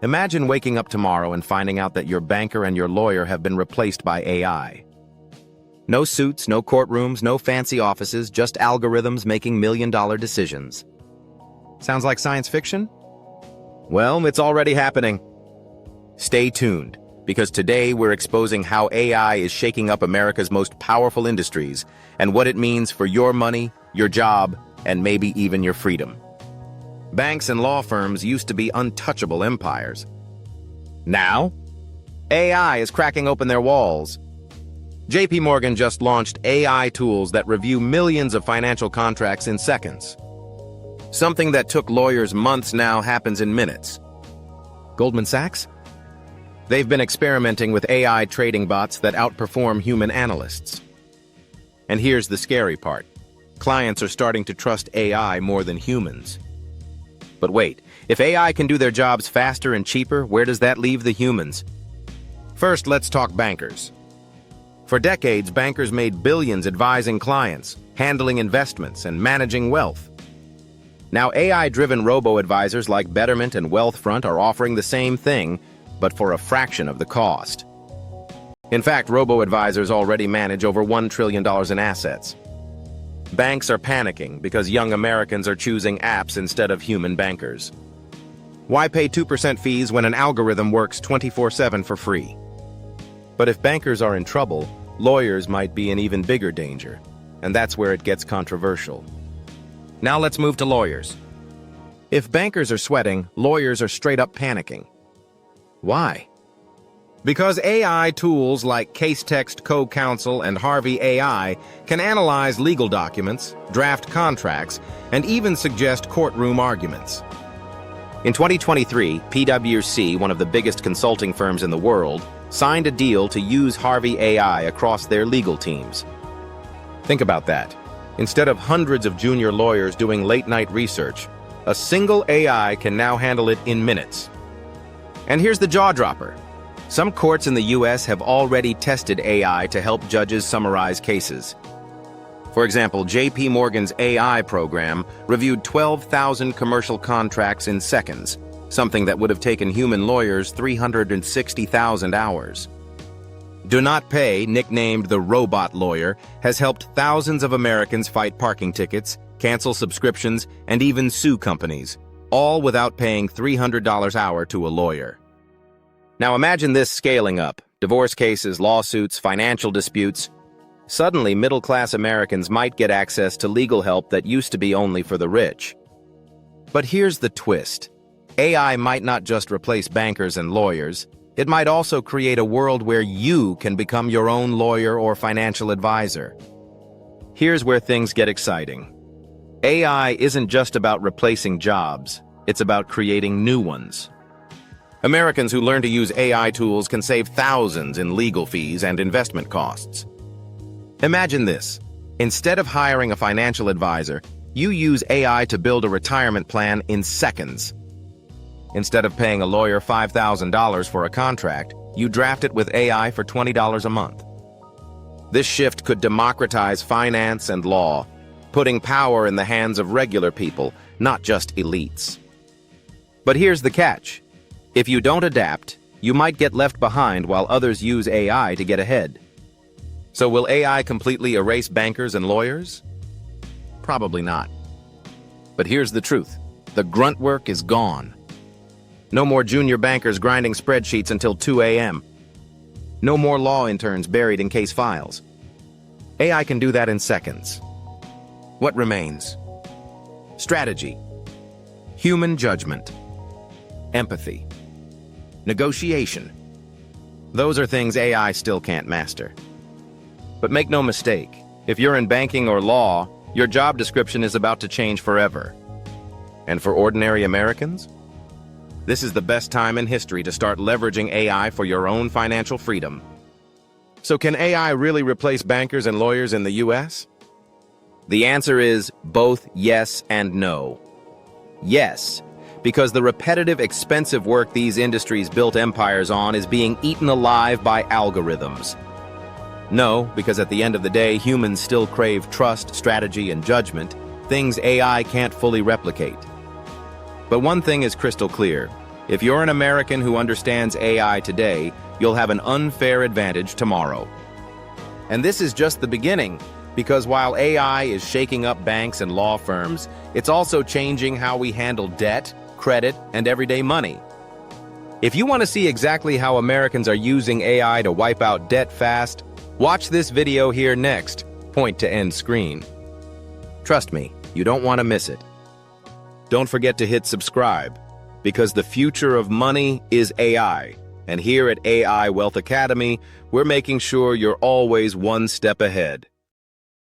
Imagine waking up tomorrow and finding out that your banker and your lawyer have been replaced by AI. No suits, no courtrooms, no fancy offices, just algorithms making million-dollar decisions. Sounds like science fiction? Well, it's already happening. Stay tuned, because today we're exposing how AI is shaking up America's most powerful industries and what it means for your money, your job, and maybe even your freedom. Banks and law firms used to be untouchable empires. Now, AI is cracking open their walls. JP Morgan just launched AI tools that review millions of financial contracts in seconds. Something that took lawyers months now happens in minutes. Goldman Sachs? They've been experimenting with AI trading bots that outperform human analysts. And here's the scary part. Clients are starting to trust AI more than humans. But wait, if AI can do their jobs faster and cheaper, where does that leave the humans? First, let's talk bankers. For decades, bankers made billions advising clients, handling investments, and managing wealth. Now, AI-driven robo-advisors like Betterment and Wealthfront are offering the same thing, but for a fraction of the cost. In fact, robo-advisors already manage over $1 trillion in assets. Banks are panicking because young Americans are choosing apps instead of human bankers. Why pay 2% fees when an algorithm works 24/7 for free? But if bankers are in trouble, lawyers might be in even bigger danger, and that's where it gets controversial. Now let's move to lawyers. If bankers are sweating, lawyers are straight up panicking. Why? Because AI tools like Casetext Co-Counsel and Harvey AI can analyze legal documents, draft contracts, and even suggest courtroom arguments. In 2023, PwC, one of the biggest consulting firms in the world, signed a deal to use Harvey AI across their legal teams. Think about that. Instead of hundreds of junior lawyers doing late-night research, a single AI can now handle it in minutes. And here's the jaw-dropper. Some courts in the U.S. have already tested AI to help judges summarize cases. For example, JP Morgan's AI program reviewed 12,000 commercial contracts in seconds, something that would have taken human lawyers 360,000 hours. DoNotPay, nicknamed the robot lawyer, has helped thousands of Americans fight parking tickets, cancel subscriptions, and even sue companies, all without paying $300 an hour to a lawyer. Now imagine this scaling up: divorce cases, lawsuits, financial disputes. Suddenly, middle-class Americans might get access to legal help that used to be only for the rich. But here's the twist. AI might not just replace bankers and lawyers. It might also create a world where you can become your own lawyer or financial advisor. Here's where things get exciting. AI isn't just about replacing jobs. It's about creating new ones. Americans who learn to use AI tools can save thousands in legal fees and investment costs. Imagine this. Instead of hiring a financial advisor, you use AI to build a retirement plan in seconds. Instead of paying a lawyer $5,000 for a contract, you draft it with AI for $20 a month. This shift could democratize finance and law, putting power in the hands of regular people, not just elites. But here's the catch. If you don't adapt, you might get left behind while others use AI to get ahead. So will AI completely erase bankers and lawyers? Probably not. But here's the truth. The grunt work is gone. No more junior bankers grinding spreadsheets until 2 a.m. No more law interns buried in case files. AI can do that in seconds. What remains? Strategy, human judgment, empathy, negotiation. Those are things AI still can't master. But make no mistake, if you're in banking or law, your job description is about to change forever. And for ordinary Americans, this is the best time in history to start leveraging AI for your own financial freedom. So can AI really replace bankers and lawyers in the U.S.? The answer is both yes and no. Yes, because the repetitive, expensive work these industries built empires on is being eaten alive by algorithms. No, because at the end of the day, humans still crave trust, strategy, and judgment, things AI can't fully replicate. But one thing is crystal clear. If you're an American who understands AI today, you'll have an unfair advantage tomorrow. And this is just the beginning, because while AI is shaking up banks and law firms, it's also changing how we handle debt, credit, and everyday money. If you want to see exactly how Americans are using AI to wipe out debt fast, watch this video here next. Point to end screen. Trust me, you don't want to miss it. Don't forget to hit subscribe, because the future of money is AI. And here at AI Wealth Academy, we're making sure you're always one step ahead.